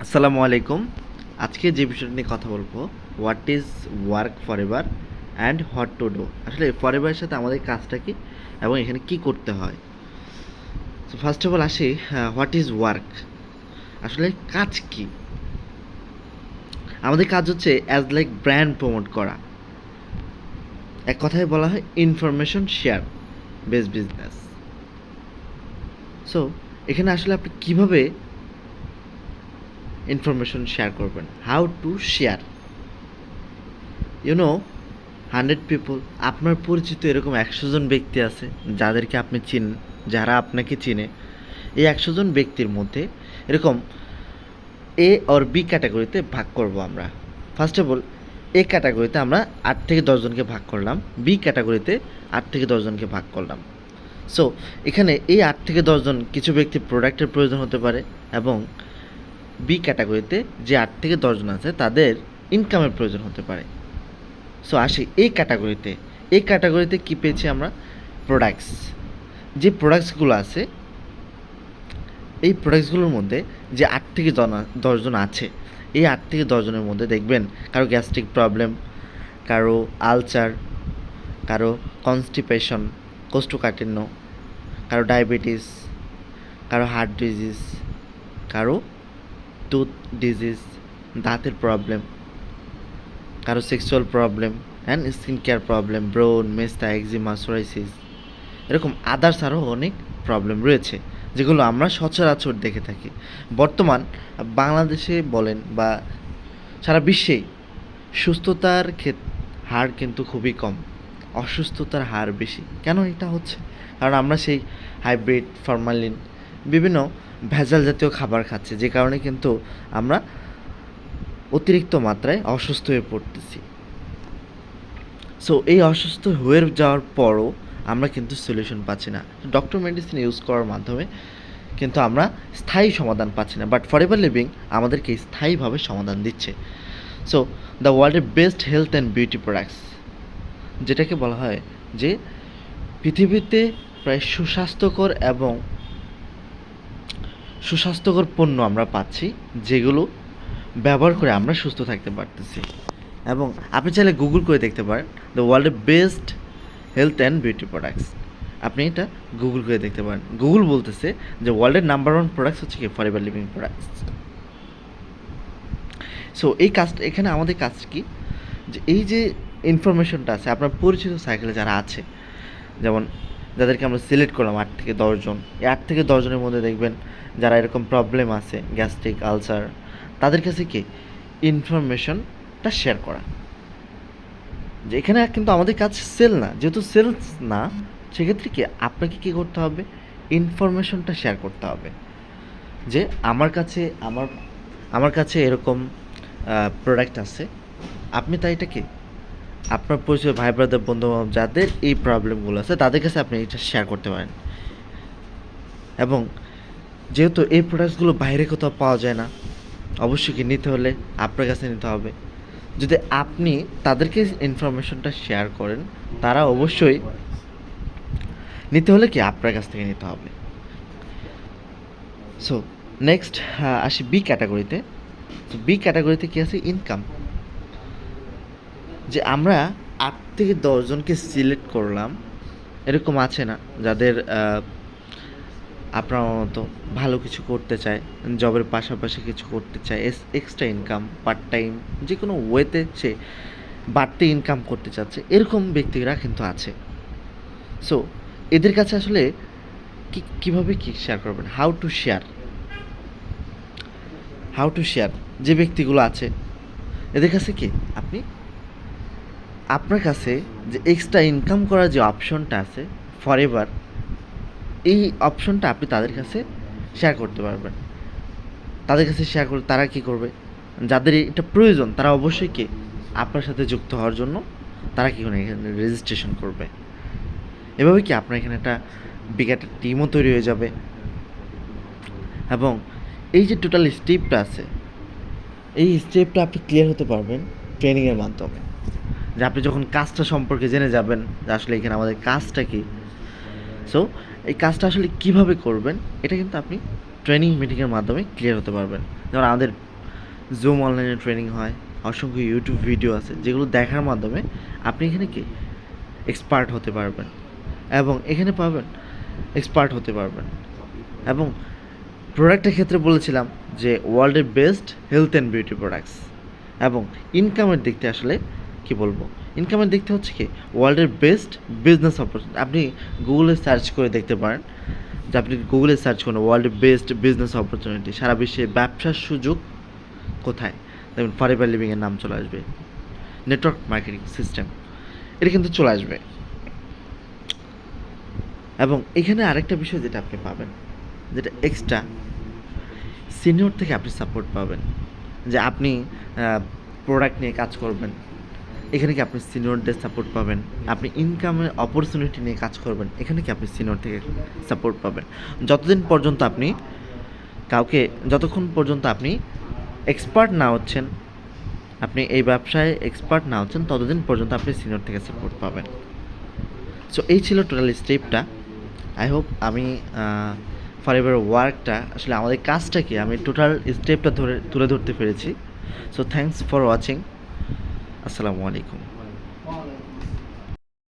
আসসালামু আলাইকুম। আজকে যে বিষয়টা নিয়ে কথা বলবো, what is work forever and what to do. আসলে ফরএভারের সাথে আমাদের কাজটা কি এবং এখানে কি করতে হয়। সো ফার্স্ট অফ অল আসি, হোয়াট ইজ ওয়ার্ক, আসলে কাজ কি। আমাদের কাজ হচ্ছে অ্যাজ লাইক ব্র্যান্ড প্রমোট করা। এক কথায় বলা হয় information share base business. So এখানে আসলে আপনি কীভাবে ইনফরমেশন শেয়ার করবেন, how to share. You know 100 people, আপনার পরিচিত এরকম 100 জন ব্যক্তি আছে যাদেরকে আপনি চিনেন, যারা আপনাকে চিনে। এই 100 জন ব্যক্তির মধ্যে এরকম এ অর বি ক্যাটাগরিতে ভাগ করব আমরা। ফার্স্ট অফ অল, এ ক্যাটাগরিতে আমরা 8 থেকে 10 জনকে ভাগ করলাম, বি ক্যাটাগরিতে 8 থেকে 10 জনকে ভাগ করলাম। সো এখানে এই 8 থেকে 10 জন কিছু ব্যক্তি প্রোডাক্টের প্রয়োজন হতে পারে, এবং বি ক্যাটাগরিতে যে 8 থেকে 10 জন আছে তাদের ইনকামের প্রয়োজন হতে পারে। সো আসি এই ক্যাটাগরিতে। এই ক্যাটাগরিতে কী পেয়েছি আমরা? প্রোডাক্টস। যে প্রোডাক্টসগুলো আছে, এই প্রোডাক্টসগুলোর মধ্যে যে 8 থেকে 10 জন আছে, এই 8 থেকে 10 জনের মধ্যে দেখবেন কারো গ্যাস্ট্রিক প্রবলেম, কারো আলসার, কারো কনস্টিপেশন কোষ্ঠকাঠিন্য, কারো ডায়াবেটিস, কারো হার্ট ডিজিজ, কারো টুথ ডিজিজ দাঁতের প্রবলেম, কারো sexual problem and skin care problem, ব্রোন, মেস্তা, এক্সিমা, সোরাইসিস, এরকম আদার্স আরও অনেক প্রবলেম রয়েছে যেগুলো আমরা সচরাচর দেখে থাকি। বর্তমান বাংলাদেশে বলেন বা সারা বিশ্বেই সুস্থতার হার কিন্তু খুবই কম, অসুস্থতার হার বেশি। কেন এটা হচ্ছে? কারণ আমরা সেই হাইব্রিড, ফরমালিন, বিভিন্ন ভেজাল জাতীয় খাবার খাচ্ছি, যে কারণে কিন্তু আমরা অতিরিক্ত মাত্রায় অসুস্থ হয়ে পড়তেছি। সো এই অসুস্থ হয়ে যাওয়ার পরও আমরা কিন্তু সলিউশন পাচ্ছি না। ডক্টর মেডিসিন ইউজ করার মাধ্যমে কিন্তু আমরা স্থায়ী সমাধান পাচ্ছি না, বাট ফরএভার লিভিং আমাদেরকে স্থায়ীভাবে সমাধান দিচ্ছে। সো দ্য ওয়ার্ল্ডের best health and beauty products, যেটাকে বলা হয় যে পৃথিবীতে প্রায় সুস্বাস্থ্যকর পণ্য আমরা পাচ্ছি, যেগুলো ব্যবহার করে আমরা সুস্থ থাকতে পারতেছি। এবং আপনি চাইলে গুগল করে দেখতে পারেন দ্য ওয়ার্ল্ডের best health and beauty products. আপনি এটা গুগল করে দেখতে পারেন। গুগল বলতেছে যে ওয়ার্ল্ডের নাম্বার 1 প্রোডাক্টস হচ্ছে কি? Forever living products. সো এই কাজটা, এখানে আমাদের কাজ কি, যে এই যে ইনফরমেশনটা আছে আপনার পরিচিত সাইকেলে যারা আছে, যেমন যাদেরকে আমরা সিলেক্ট করলাম 8 থেকে 10 জন, এই 8 থেকে 10 জনের মধ্যে দেখবেন যারা এরকম প্রবলেম আছে, গ্যাস্ট্রিক, আলসার, তাদের কাছে কি ইনফরমেশনটা শেয়ার করা। যে এখানে কিন্তু আমাদের কাজ সেল না, যেহেতু সেলস না, সেক্ষেত্রে কি আপনাকে কী করতে হবে? ইনফরমেশনটা শেয়ার করতে হবে যে আমার কাছে এরকম প্রোডাক্ট আছে, আপনি তাই এটা কি আপনার পরিচয় ভাই ব্রাদার বন্ধুবান্ধব যাদের এই প্রবলেমগুলো আছে তাদের কাছে আপনি এটা শেয়ার করতে পারেন। এবং যেহেতু এই প্রোডাক্টসগুলো বাইরে কোথাও পাওয়া যায় না, অবশ্যই কি নিতে হলে আপনার কাছে নিতে হবে। যদি আপনি তাদেরকে ইনফরমেশনটা শেয়ার করেন, তারা অবশ্যই নিতে হলে কি আপনার কাছ থেকে নিতে হবে। সো নেক্সট আসি বি ক্যাটাগরিতে। তো বি ক্যাটাগরিতে কী আছে? ইনকাম। যে আমরা 8 থেকে 10 জনকে সিলেক্ট করলাম, এরকম আছে না যাদের আপনার মতো ভালো কিছু করতে চায়, জবের পাশাপাশি কিছু করতে চায়, এক্সট্রা ইনকাম, পার্ট টাইম, যে কোনো ওয়েতে সে বাড়তি ইনকাম করতে চাচ্ছে, এরকম ব্যক্তিরা কিন্তু আছে। সো এদের কাছে আসলে কীভাবে কী শেয়ার করবেন? হাউ টু শেয়ার যে ব্যক্তিগুলো আছে এদের কাছে কি আপনি আপনার কাছে যে এক্সট্রা ইনকাম করার যে অপশনটা আছে ফরএভার, এই অপশনটা আপনি তাদের কাছে শেয়ার করতে পারবেন। তাদের কাছে শেয়ার করে তারা কী করবে? যাদের এটা প্রয়োজন তারা অবশ্যই কি আপনার সাথে যুক্ত হওয়ার জন্য তারা কী করে এখানে রেজিস্ট্রেশন করবে। এভাবে কি আপনার এখানে একটা বিগ একটা টিমও তৈরি হয়ে যাবে। এবং এই যে টোটাল স্টেপটা আছে, এই স্টেপটা আপনি ক্লিয়ার হতে পারবেন ট্রেনিংয়ের মাধ্যমে। যে আপনি যখন কাজটা সম্পর্কে জেনে যাবেন যে আসলে এখানে আমাদের কাজটা কী, সো এই কাজটা আসলে কীভাবে করবেন, এটা কিন্তু আপনি ট্রেনিং মিটিংয়ের মাধ্যমে ক্লিয়ার হতে পারবেন। যেমন আমাদের জুম অনলাইনে ট্রেনিং হয়, অসংখ্য ইউটিউব ভিডিও আছে যেগুলো দেখার মাধ্যমে আপনি এখানে কি এক্সপার্ট হতে পারবেন এবং এখানে পাবেন এক্সপার্ট হতে পারবেন। এবং প্রোডাক্টের ক্ষেত্রে বলেছিলাম যে ওয়ার্ল্ডের best health and beauty products. এবং ইনকামের দিক থেকে আসলে কি বলবো, ইনকামের দিক থেকে হচ্ছে কি ওয়ার্ল্ডের বেস্ট বিজনেস অপরচুনিটি। আপনি গুগলে সার্চ করে দেখতে পারেন, যে আপনি গুগলে সার্চ করুন ওয়ার্ল্ডের বেস্ট বিজনেস অপরচুনিটি, সারা বিশ্বে ব্যবসার সুযোগ কোথায়, দেখবেন ফরএভার লিভিংয়ের নাম চলে আসবে, নেটওয়ার্ক মার্কেটিং সিস্টেম, এটা কিন্তু চলে আসবে। এবং এখানে আরেকটা বিষয় যেটা আপনি পাবেন, যেটা এক্সট্রা, সিনিয়র থেকে আপনি সাপোর্ট পাবেন, যে আপনি প্রোডাক্ট নিয়ে কাজ করবেন, এখানে কি আপনি সিনিয়রদের সাপোর্ট পাবেন। আপনি ইনকামের অপরচুনিটি নিয়ে কাজ করবেন, এখানে কি আপনি সিনিয়র থেকে সাপোর্ট পাবেন। যতদিন পর্যন্ত আপনি যতক্ষণ পর্যন্ত আপনি এক্সপার্ট না হচ্ছেন, আপনি এই ব্যবসায় এক্সপার্ট না হচ্ছেন, ততদিন পর্যন্ত আপনি সিনিয়র থেকে সাপোর্ট পাবেন। সো এই ছিল টোটাল স্টেপটা। আই হোপ আমি ফরএভার ওয়ার্কটা আসলে আমাদের কাজটা কি আমি টোটাল স্টেপটা তুলে ধরতে পেরেছি। So thanks for watching. আসসালামু আলাইকুম।